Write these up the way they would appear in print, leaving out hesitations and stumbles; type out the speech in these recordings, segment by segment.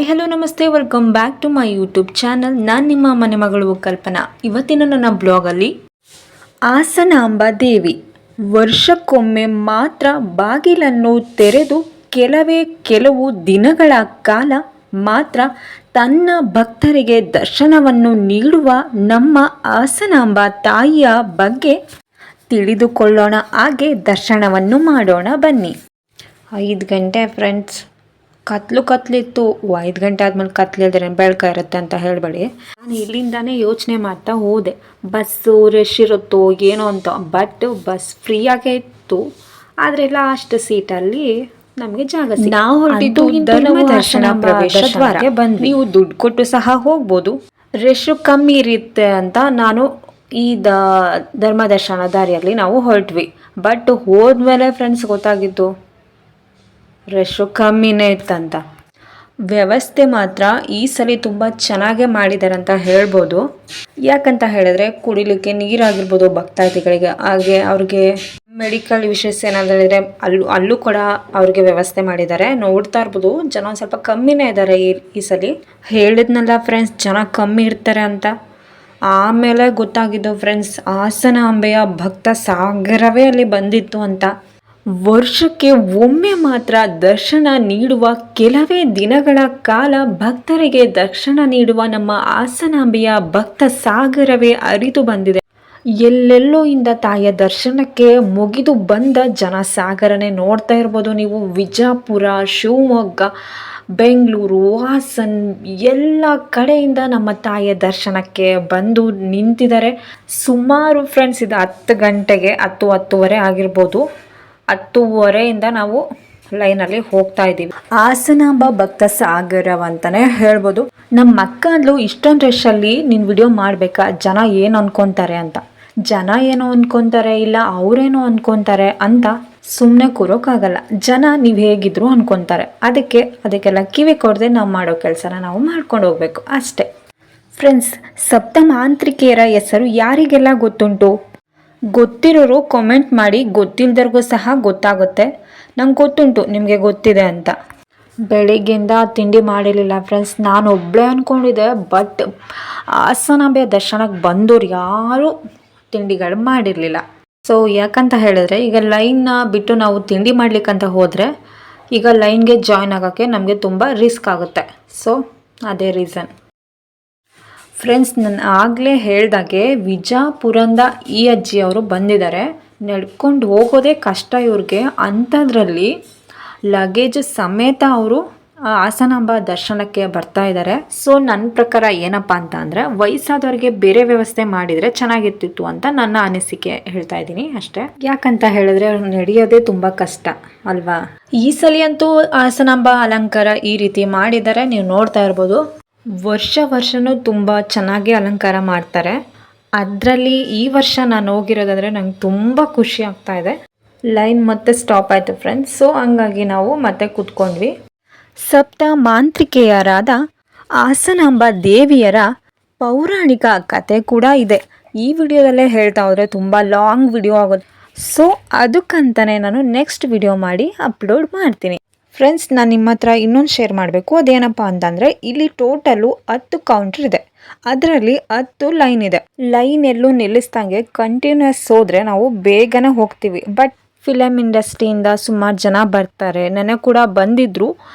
Hello ನಮಸ್ತೆ, welcome back to my YouTube channel. ನಾನು ನಿಮ್ಮ ಮನೆ ಮಗಳು ಕಲ್ಪನಾ. ಇವತ್ತಿನ ನನ್ನ ಬ್ಲಾಗಲ್ಲಿ ಹಾಸನಾಂಬ ದೇವಿ ವರ್ಷಕ್ಕೊಮ್ಮೆ ಮಾತ್ರ ಬಾಗಿಲನ್ನು ತೆರೆದು ಕೆಲವು ದಿನಗಳ ಕಾಲ ಮಾತ್ರ ತನ್ನ ಭಕ್ತರಿಗೆ ದರ್ಶನವನ್ನು ನೀಡುವ ನಮ್ಮ ಹಾಸನಾಂಬ ತಾಯಿಯ ಬಗ್ಗೆ ತಿಳಿದುಕೊಳ್ಳೋಣ. ಹಾಗೆ ದರ್ಶನವನ್ನು ಮಾಡೋಣ ಬನ್ನಿ. 5 ಗಂಟೆ ಫ್ರೆಂಡ್ಸ್, ಕತ್ಲಿತ್ತು. 5 ಗಂಟೆ ಆದ್ಮೇಲೆ ಕತ್ಲಿಲ್ದ್ರೆ ಬೆಳಕ ಇರುತ್ತೆ ಅಂತ ಹೇಳಬೇಡಿ. ನಾನು ಇಲ್ಲಿಂದಾನೇ ಯೋಚನೆ ಮಾಡ್ತಾ ಹೋದೆ, ಬಸ್ಸು ರಶ್ ಇರುತ್ತೋ ಏನೋ ಅಂತ. ಬಟ್ ಬಸ್ ಫ್ರೀಯಾಗೇ ಇತ್ತು, ಆದರೆ ಲಾಸ್ಟ್ ಸೀಟಲ್ಲಿ ನಮಗೆ ಜಾಗ ಸಿಕ್ಕಿತು. ನಾವು ಹೊರಟಿದ್ದು ಧರ್ಮ ದರ್ಶನ ಪ್ರವೇಶ ದ್ವಾರಕ್ಕೆ ಬಂದ್ವಿ. ನೀವು ದುಡ್ಡು ಕೊಟ್ಟು ಸಹ ಹೋಗ್ಬೋದು, ರಶ್ ಕಮ್ಮಿ ಇರುತ್ತೆ ಅಂತ ನಾನು ಈ ಧರ್ಮ ದರ್ಶನ ದಾರಿಯಲ್ಲಿ ನಾವು ಹೊರಟ್ವಿ. ಬಟ್ ಹೋದ್ಮೇಲೆ ಫ್ರೆಂಡ್ಸ್ ಗೊತ್ತಾಗಿತ್ತು ರಶ್ ಕಮ್ಮಿನೇ ಇತ್ತಂತ. ವ್ಯವಸ್ಥೆ ಮಾತ್ರ ಈ ಸಲ ತುಂಬ ಚೆನ್ನಾಗೇ ಮಾಡಿದ್ದಾರೆ ಅಂತ ಹೇಳ್ಬೋದು. ಯಾಕಂತ ಹೇಳಿದ್ರೆ ಕುಡಿಲಿಕ್ಕೆ ನೀರಾಗಿರ್ಬೋದು ಭಕ್ತಾದಿಗಳಿಗೆ, ಹಾಗೆ ಅವ್ರಿಗೆ ಮೆಡಿಕಲ್ ವಿಷಯಸ್ ಏನಾದ್ರೆ ಅಲ್ಲೂ ಕೂಡ ಅವ್ರಿಗೆ ವ್ಯವಸ್ಥೆ ಮಾಡಿದ್ದಾರೆ. ನೋಡ್ತಾ ಇರ್ಬೋದು ಜನ ಒಂದು ಸ್ವಲ್ಪ ಕಮ್ಮಿನೇ ಇದ್ದಾರೆ ಈ ಸಲ. ಹೇಳಿದ್ನಲ್ಲ ಫ್ರೆಂಡ್ಸ್, ಜನ ಕಮ್ಮಿ ಇರ್ತಾರೆ ಅಂತ. ಆಮೇಲೆ ಗೊತ್ತಾಗಿದ್ದು ಫ್ರೆಂಡ್ಸ್, ಹಾಸನಾಂಬೆಯ ಭಕ್ತ ಸಾಗರವೇ ಅಲ್ಲಿ ಬಂದಿತ್ತು ಅಂತ. ವರ್ಷಕ್ಕೆ ಒಮ್ಮೆ ಮಾತ್ರ ದರ್ಶನ ನೀಡುವ, ಕೆಲವೇ ದಿನಗಳ ಕಾಲ ಭಕ್ತರಿಗೆ ದರ್ಶನ ನೀಡುವ ನಮ್ಮ ಹಾಸನಾಂಬೆಯ ಭಕ್ತ ಸಾಗರವೇ ಅರಿದು ಬಂದಿದೆ. ಎಲ್ಲೆಲ್ಲೋ ಇಂದ ತಾಯಿಯ ದರ್ಶನಕ್ಕೆ ಮುಗಿದು ಬಂದ ಜನ ಸಾಗರನೇ ನೋಡ್ತಾ ಇರ್ಬೋದು ನೀವು. ವಿಜಯಪುರ, ಶಿವಮೊಗ್ಗ, ಬೆಂಗಳೂರು, ಹಾಸನ್ ಎಲ್ಲ ಕಡೆಯಿಂದ ನಮ್ಮ ತಾಯಿಯ ದರ್ಶನಕ್ಕೆ ಬಂದು ನಿಂತಿದ್ದಾರೆ. ಸುಮಾರು ಫ್ರೆಂಡ್ಸ್ ಇದು 10 ಗಂಟೆಗೆ 10-10:30 ಆಗಿರ್ಬೋದು. 10:30ಇಂದ ನಾವು ಲೈನಲ್ಲಿ ಹೋಗ್ತಾ ಇದ್ದೀವಿ. ಹಾಸನಾಂಬ ಭಕ್ತ ಸಾಗರವಂತಲೇ ಹೇಳ್ಬೋದು. ನಮ್ಮ ಅಕ್ಕ ಅಂದ್ಲು, ಇಷ್ಟೊಂದು ರಶಲ್ಲಿ ನೀನು ವಿಡಿಯೋ ಮಾಡಬೇಕಾ, ಜನ ಏನು ಅನ್ಕೊತಾರೆ ಅಂತ. ಜನ ಏನೋ ಅನ್ಕೊತಾರೆ, ಇಲ್ಲ ಅವರೇನೋ ಅನ್ಕೊತಾರೆ ಅಂತ ಸುಮ್ಮನೆ ಕೂರೋಕ್ಕಾಗಲ್ಲ. ಜನ ನೀವು ಹೇಗಿದ್ರು ಅನ್ಕೊತಾರೆ. ಅದಕ್ಕೆಲ್ಲ ಕಿವಿ ಕೊಡದೆ ನಾವು ಮಾಡೋ ಕೆಲಸನ ನಾವು ಮಾಡ್ಕೊಂಡು ಹೋಗ್ಬೇಕು ಅಷ್ಟೇ. ಫ್ರೆಂಡ್ಸ್, ಸಪ್ತಮಾಂತ್ರಿಕೆಯರ ಹೆಸರು ಯಾರಿಗೆಲ್ಲ ಗೊತ್ತುಂಟು? ಗೊತ್ತಿರೋರು ಕಾಮೆಂಟ್ ಮಾಡಿ, ಗೊತ್ತಿಲ್ಲದವ್ರಿಗೂ ಸಹ ಗೊತ್ತಾಗುತ್ತೆ. ನಂಗೆ ಗೊತ್ತುಂಟು, ನಿಮಗೆ ಗೊತ್ತಿದೆ ಅಂತ. ಬೆಳಿಗ್ಗೆಯಿಂದ ತಿಂಡಿ ಮಾಡಿರಲಿಲ್ಲ ಫ್ರೆಂಡ್ಸ್, ನಾನು ಒಬ್ಬಳೇ ಅಂದ್ಕೊಂಡಿದ್ದೆ. ಬಟ್ ಹಾಸನಾಂಬೆಯ ದರ್ಶನಕ್ಕೆ ಬಂದವ್ರು ಯಾರೂ ತಿಂಡಿಗಳು ಮಾಡಿರಲಿಲ್ಲ. ಸೊ ಯಾಕಂತ ಹೇಳಿದ್ರೆ, ಈಗ ಲೈನ್ನ ಬಿಟ್ಟು ನಾವು ತಿಂಡಿ ಮಾಡ್ಲಿಕ್ಕಂತ ಹೋದರೆ ಈಗ ಲೈನ್ಗೆ ಜಾಯ್ನ್ ಆಗೋಕ್ಕೆ ನಮಗೆ ತುಂಬ ರಿಸ್ಕ್ ಆಗುತ್ತೆ. ಸೊ ಅದೇ ರೀಸನ್ ಫ್ರೆಂಡ್ಸ್. ನಾನು ಆಗಲೇ ಹೇಳ್ದಾಗೆ ವಿಜಯಪುರದ ಈ ಅಜ್ಜಿಯವರು ಬಂದಿದ್ದಾರೆ. ನಡ್ಕೊಂಡು ಹೋಗೋದೇ ಕಷ್ಟ ಇವ್ರಿಗೆ. ಅಂಥದ್ರಲ್ಲಿ ಲಗೇಜ್ ಸಮೇತ ಅವರು ಹಾಸನಾಂಬ ದರ್ಶನಕ್ಕೆ ಬರ್ತಾ ಇದ್ದಾರೆ. ಸೊ ನನ್ನ ಪ್ರಕಾರ ಏನಪ್ಪ ಅಂತ ಅಂದರೆ, ವಯಸ್ಸಾದವ್ರಿಗೆ ಬೇರೆ ವ್ಯವಸ್ಥೆ ಮಾಡಿದರೆ ಚೆನ್ನಾಗಿರ್ತಿತ್ತು ಅಂತ ನನ್ನ ಅನಿಸಿಕೆ ಹೇಳ್ತಾ ಇದ್ದೀನಿ ಅಷ್ಟೇ. ಯಾಕಂತ ಹೇಳಿದ್ರೆ ಅವ್ರು ನಡೆಯೋದೇ ತುಂಬ ಕಷ್ಟ ಅಲ್ವಾ. ಈ ಸಲ ಅಂತೂ ಹಾಸನಾಂಬ ಅಲಂಕಾರ ಈ ರೀತಿ ಮಾಡಿದ್ದಾರೆ, ನೀವು ನೋಡ್ತಾ ಇರ್ಬೋದು. ವರ್ಷನೂ ತುಂಬ ಚೆನ್ನಾಗಿ ಅಲಂಕಾರ ಮಾಡ್ತಾರೆ. ಅದರಲ್ಲಿ ಈ ವರ್ಷ ನಾನು ಹೋಗಿರೋದಾದರೆ ನಂಗೆ ತುಂಬ ಖುಷಿ ಆಗ್ತಾ ಇದೆ. ಲೈನ್ ಮತ್ತೆ ಸ್ಟಾಪ್ ಆಯಿತು ಫ್ರೆಂಡ್ಸ್. ಸೊ ಹಂಗಾಗಿ ನಾವು ಮತ್ತೆ ಕೂತ್ಕೊಂಡ್ವಿ. ಸಪ್ತ ಮಾಂತ್ರಿಕೆಯರಾದ ಹಾಸನಾಂಬ ದೇವಿಯರ ಪೌರಾಣಿಕ ಕತೆ ಕೂಡ ಇದೆ. ಈ ವಿಡಿಯೋದಲ್ಲೇ ಹೇಳ್ತಾ ಹೋದರೆ ತುಂಬ ಲಾಂಗ್ ವಿಡಿಯೋ ಆಗುತ್ತೆ. ಸೊ ಅದಕ್ಕಂತಲೇ ನಾನು ನೆಕ್ಸ್ಟ್ ವಿಡಿಯೋ ಮಾಡಿ ಅಪ್ಲೋಡ್ ಮಾಡ್ತೀನಿ. ಫ್ರೆಂಡ್ಸ್, ನಾನು ನಿಮ್ಮ ಹತ್ರ ಇನ್ನೊಂದು ಶೇರ್ ಮಾಡಬೇಕು. ಅದೇನಪ್ಪ ಅಂತಂದರೆ, ಇಲ್ಲಿ ಟೋಟಲು 10 ಕೌಂಟರ್ ಇದೆ. ಅದರಲ್ಲಿ 10 ಲೈನ್ ಇದೆ. ಲೈನ್ ಎಲ್ಲೂ ನಿಲ್ಲಿಸ್ದಂಗೆ ಕಂಟಿನ್ಯೂಸ್ ಹೋದರೆ ನಾವು ಬೇಗನೆ ಹೋಗ್ತೀವಿ. ಬಟ್ ಫಿಲಮ್ ಇಂಡಸ್ಟ್ರಿಯಿಂದ ಸುಮಾರು ಜನ ಬರ್ತಾರೆ. ನೆನೆ ಕೂಡ ಬಂದಿದ್ದರು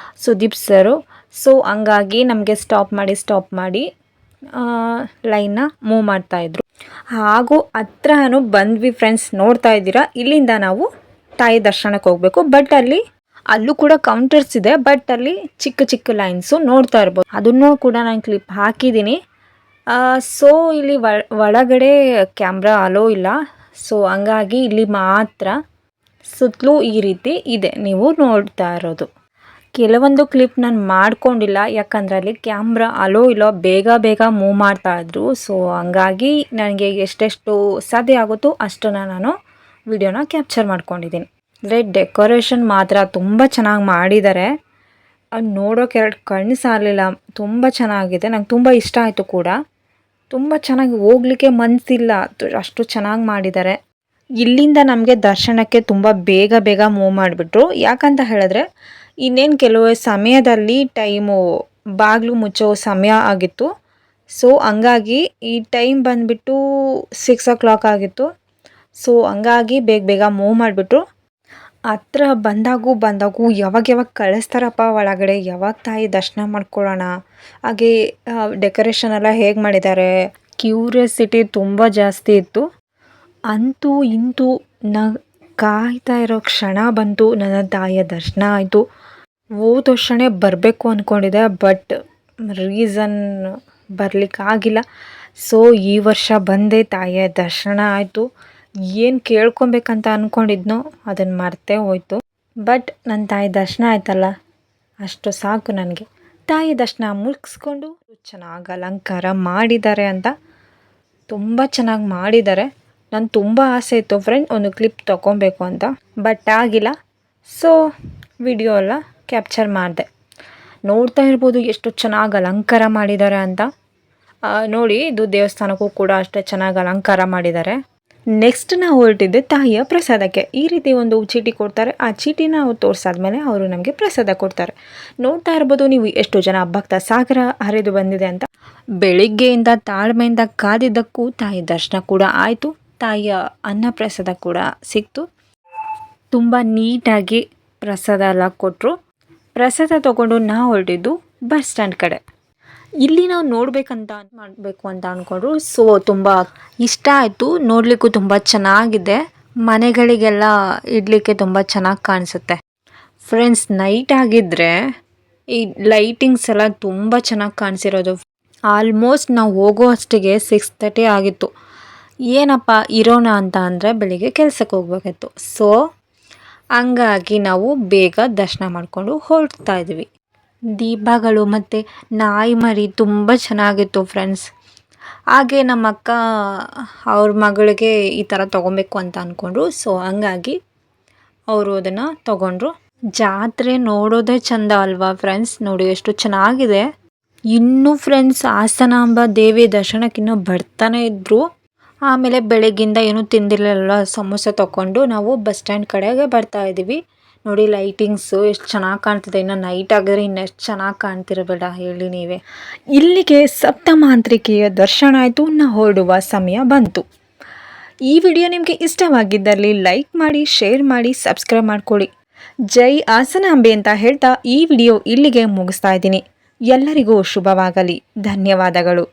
ಸುದೀಪ್ ಸರು. ಸೊ ಹಂಗಾಗಿ ನಮಗೆ ಸ್ಟಾಪ್ ಮಾಡಿ ಲೈನ್ನ ಮೂವ್ ಮಾಡ್ತಾಯಿದ್ರು. ಹಾಗೂ ಹತ್ರನೂ ಬಂದ್ವಿ ಫ್ರೆಂಡ್ಸ್. ನೋಡ್ತಾ ಇದ್ದೀರಾ, ಇಲ್ಲಿಂದ ನಾವು ತಾಯಿ ದರ್ಶನಕ್ಕೆ ಹೋಗಬೇಕು. ಬಟ್ ಅಲ್ಲೂ ಕೂಡ ಕೌಂಟರ್ಸ್ ಇದೆ. ಬಟ್ ಅಲ್ಲಿ ಚಿಕ್ಕ ಲೈನ್ಸು ನೋಡ್ತಾ ಇರ್ಬೋದು. ಅದನ್ನು ಕೂಡ ನಾನು ಕ್ಲಿಪ್ ಹಾಕಿದ್ದೀನಿ. ಸೊ ಇಲ್ಲಿ ಒಳಗಡೆ ಕ್ಯಾಮ್ರಾ ಅಲೋ ಇಲ್ಲ. ಸೊ ಹಂಗಾಗಿ ಇಲ್ಲಿ ಮಾತ್ರ ಸುತ್ತಲೂ ಈ ರೀತಿ ಇದೆ, ನೀವು ನೋಡ್ತಾ ಇರೋದು. ಕೆಲವೊಂದು ಕ್ಲಿಪ್ ನಾನು ಮಾಡ್ಕೊಂಡಿಲ್ಲ, ಯಾಕಂದರೆ ಅಲ್ಲಿ ಕ್ಯಾಮ್ರಾ ಅಲೋ ಇಲ್ಲ, ಬೇಗ ಮೂವ್ ಮಾಡ್ತಾಯಿದ್ರು. ಸೊ ಹಂಗಾಗಿ ನನಗೆ ಎಷ್ಟೆಷ್ಟು ಸಾಧ್ಯ ಆಗುತ್ತೋ ಅಷ್ಟನ್ನು ನಾನು ವಿಡಿಯೋನ ಕ್ಯಾಪ್ಚರ್ ಮಾಡ್ಕೊಂಡಿದ್ದೀನಿ. ಡೆಕೋರೇಷನ್ ಮಾತ್ರ ತುಂಬ ಚೆನ್ನಾಗಿ ಮಾಡಿದ್ದಾರೆ. ಅದು ನೋಡೋಕೆ 2 ಕಣ್ಣು ಸಾಲಲಿಲ್ಲ, ತುಂಬ ಚೆನ್ನಾಗಿದೆ. ನಂಗೆ ತುಂಬ ಇಷ್ಟ ಆಯಿತು ಕೂಡ. ತುಂಬ ಚೆನ್ನಾಗಿ ಹೋಗ್ಲಿಕ್ಕೆ ಮನಸ್ಸಿಲ್ಲ, ಅಷ್ಟು ಚೆನ್ನಾಗಿ ಮಾಡಿದ್ದಾರೆ. ಇಲ್ಲಿಂದ ನಮಗೆ ದರ್ಶನಕ್ಕೆ ತುಂಬ ಬೇಗ ಮೂವ್ ಮಾಡಿಬಿಟ್ರು. ಯಾಕಂತ ಹೇಳಿದ್ರೆ ಇನ್ನೇನು ಕೆಲವು ಸಮಯದಲ್ಲಿ ಟೈಮು ಬಾಗಿಲು ಮುಚ್ಚೋ ಸಮಯ ಆಗಿತ್ತು. ಸೊ ಹಂಗಾಗಿ ಈ ಟೈಮ್ ಬಂದುಬಿಟ್ಟು 6 o'clock ಆಗಿತ್ತು. ಸೊ ಹಂಗಾಗಿ ಬೇಗ ಬೇಗ ಮೂವ್ ಮಾಡಿಬಿಟ್ರು. ಹತ್ರ ಬಂದಾಗೂ ಯಾವಾಗ ಕಳಿಸ್ತಾರಪ್ಪ ಒಳಗಡೆ, ಯಾವಾಗ ತಾಯಿ ದರ್ಶನ ಮಾಡ್ಕೊಳ್ಳೋಣ, ಹಾಗೆ ಡೆಕೋರೇಷನ್ ಎಲ್ಲ ಹೇಗೆ ಮಾಡಿದ್ದಾರೆ, ಕ್ಯೂರಿಯಾಸಿಟಿ ತುಂಬ ಜಾಸ್ತಿ ಇತ್ತು. ಅಂತೂ ಇಂತೂ ಕಾಯ್ತಾ ಇರೋ ಕ್ಷಣ ಬಂತು. ನನ್ನ ತಾಯಿಯ ದರ್ಶನ ಆಯಿತು. ಹೋದ ವರ್ಷನೇ ಬರಬೇಕು ಅಂದ್ಕೊಂಡಿದ್ದೆ, ಬಟ್ ರೀಸನ್ ಬರಲಿಕ್ಕಾಗಿಲ್ಲ. ಸೊ ಈ ವರ್ಷ ಬಂದೆ, ತಾಯಿಯ ದರ್ಶನ ಆಯಿತು. ಏನು ಕೇಳ್ಕೊಬೇಕಂತ ಅಂದ್ಕೊಂಡಿದ್ನೋ ಅದನ್ನು ಮರ್ತೇ ಹೋಯ್ತು. ಬಟ್ ನನ್ನ ತಾಯಿ ದರ್ಶನ ಆಯ್ತಲ್ಲ, ಅಷ್ಟು ಸಾಕು ನನಗೆ. ತಾಯಿ ದರ್ಶನ ಮುಗಿಸ್ಕೊಂಡು ಚೆನ್ನಾಗಿ ಅಲಂಕಾರ ಮಾಡಿದ್ದಾರೆ ಅಂತ, ತುಂಬ ಚೆನ್ನಾಗಿ ಮಾಡಿದ್ದಾರೆ. ನಾನು ತುಂಬ ಆಸೆ ಇತ್ತು ಫ್ರೆಂಡ್ ಒಂದು ಕ್ಲಿಪ್ ತೊಗೊಬೇಕು ಅಂತ, ಬಟ್ ಆಗಿಲ್ಲ. ಸೊ ವಿಡಿಯೋ ಎಲ್ಲ ಕ್ಯಾಪ್ಚರ್ ಮಾಡಿದೆ. ನೋಡ್ತಾ ಇರ್ಬೋದು ಎಷ್ಟು ಚೆನ್ನಾಗಿ ಅಲಂಕಾರ ಮಾಡಿದ್ದಾರೆ ಅಂತ. ನೋಡಿ, ಇದು ದೇವಸ್ಥಾನಕ್ಕೂ ಕೂಡ ಅಷ್ಟೇ ಚೆನ್ನಾಗಿ ಅಲಂಕಾರ ಮಾಡಿದ್ದಾರೆ. ನೆಕ್ಸ್ಟ್ ನಾವು ಹೊರಟಿದ್ದೆ ತಾಯಿಯ ಪ್ರಸಾದಕ್ಕೆ. ಈ ರೀತಿ ಒಂದು ಚೀಟಿ ಕೊಡ್ತಾರೆ. ಆ ಚೀಟಿನ ನಾವು ತೋರಿಸಾದ್ಮೇಲೆ ಅವರು ನಮಗೆ ಪ್ರಸಾದ ಕೊಡ್ತಾರೆ. ನೋಡ್ತಾ ಇರ್ಬೋದು ನೀವು ಎಷ್ಟು ಜನ ಭಕ್ತ ಸಾಗರ ಹರಿದು ಬಂದಿದೆ ಅಂತ. ಬೆಳಿಗ್ಗೆಯಿಂದ ತಾಳ್ಮೆಯಿಂದ ಕಾದಿದ್ದಕ್ಕೂ ತಾಯಿ ದರ್ಶನ ಕೂಡ ಆಯಿತು. ತಾಯಿಯ ಅನ್ನ ಪ್ರಸಾದ ಕೂಡ ಸಿಕ್ತು. ತುಂಬ ನೀಟಾಗಿ ಪ್ರಸಾದ ಎಲ್ಲ ಕೊಟ್ಟರು. ಪ್ರಸಾದ ತೊಗೊಂಡು ನಾವು ಹೊರಟಿದ್ದು ಬಸ್ ಸ್ಟ್ಯಾಂಡ್ ಕಡೆ. ಇಲ್ಲಿ ನಾವು ಮಾಡಬೇಕು ಅಂತ ಅಂದ್ಕೊಂಡ್ರು. ಸೊ ತುಂಬ ಇಷ್ಟ ಆಯಿತು. ನೋಡಲಿಕ್ಕೂ ತುಂಬ ಚೆನ್ನಾಗಿದೆ. ಮನೆಗಳಿಗೆಲ್ಲ ಇಡಲಿಕ್ಕೆ ತುಂಬ ಚೆನ್ನಾಗಿ ಕಾಣಿಸುತ್ತೆ. ಫ್ರೆಂಡ್ಸ್, ನೈಟ್ ಆಗಿದ್ದರೆ ಈ ಲೈಟಿಂಗ್ಸ್ ಎಲ್ಲ ತುಂಬ ಚೆನ್ನಾಗಿ ಕಾಣಿಸಿರೋದು. ಆಲ್ಮೋಸ್ಟ್ ನಾವು ಹೋಗೋ ಅಷ್ಟಿಗೆ 6:30 ಆಗಿತ್ತು. ಏನಪ್ಪ ಇರೋಣ ಅಂತ ಅಂದರೆ ಬೆಳಿಗ್ಗೆ ಕೆಲಸಕ್ಕೆ ಹೋಗ್ಬೇಕಿತ್ತು. ಸೊ ಹಂಗಾಗಿ ನಾವು ಬೇಗ ದರ್ಶನ ಮಾಡಿಕೊಂಡು ಹೊರಡ್ತಾ ಇದ್ವಿ. ದೀಪಗಳು ಮತ್ತು ನಾಯಿ ಮರಿ ತುಂಬ ಚೆನ್ನಾಗಿತ್ತು ಫ್ರೆಂಡ್ಸ್. ಹಾಗೆ ನಮ್ಮ ಅಕ್ಕ ಅವ್ರ ಮಗಳಿಗೆ ಈ ಥರ ತೊಗೊಬೇಕು ಅಂತ ಅಂದ್ಕೊಂಡ್ರು. ಸೊ ಹಂಗಾಗಿ ಅವರು ಅದನ್ನು ತೊಗೊಂಡ್ರು. ಜಾತ್ರೆ ನೋಡೋದೇ ಚೆಂದ ಅಲ್ವಾ ಫ್ರೆಂಡ್ಸ್. ನೋಡಿ ಎಷ್ಟು ಚೆನ್ನಾಗಿದೆ. ಇನ್ನೂ ಫ್ರೆಂಡ್ಸ್ ಹಾಸನಾಂಬ ದೇವಿ ದರ್ಶನಕ್ಕೆ ಇನ್ನೂ ಬರ್ತಾನೆ ಇದ್ದರು. ಆಮೇಲೆ ಬೆಳಗ್ಗಿಂದ ಏನೂ ತಿಂದಿರಲಿಲ್ಲ. ಸಮೋಸ ತೊಗೊಂಡು ನಾವು ಬಸ್ ಸ್ಟ್ಯಾಂಡ್ ಕಡೆಗೆ ಬರ್ತಾ ಇದ್ದೀವಿ. ನೋಡಿ ಲೈಟಿಂಗ್ಸು ಎಷ್ಟು ಚೆನ್ನಾಗಿ ಕಾಣ್ತಿದೆ. ಇನ್ನು ನೈಟ್ ಆಗಿದ್ರೆ ಇನ್ನೆಷ್ಟು ಚೆನ್ನಾಗಿ ಕಾಣ್ತಿರಬೇಡ ಹೇಳಿ ನೀವೇ. ಇಲ್ಲಿಗೆ ಸಪ್ತಮಾಂತ್ರಿಕೆಯ ದರ್ಶನ ಆಯಿತು. ನಾವು ಹೊರಡುವ ಸಮಯ ಬಂತು. ಈ ವಿಡಿಯೋ ನಿಮಗೆ ಇಷ್ಟವಾಗಿದ್ದಲ್ಲಿ ಲೈಕ್ ಮಾಡಿ, ಶೇರ್ ಮಾಡಿ, ಸಬ್ಸ್ಕ್ರೈಬ್ ಮಾಡ್ಕೊಳ್ಳಿ. ಜೈ ಹಾಸನಾಂಬೆ ಅಂತ ಹೇಳ್ತಾ ಈ ವಿಡಿಯೋ ಇಲ್ಲಿಗೆ ಮುಗಿಸ್ತಾ ಇದ್ದೀನಿ. ಎಲ್ಲರಿಗೂ ಶುಭವಾಗಲಿ. ಧನ್ಯವಾದಗಳು.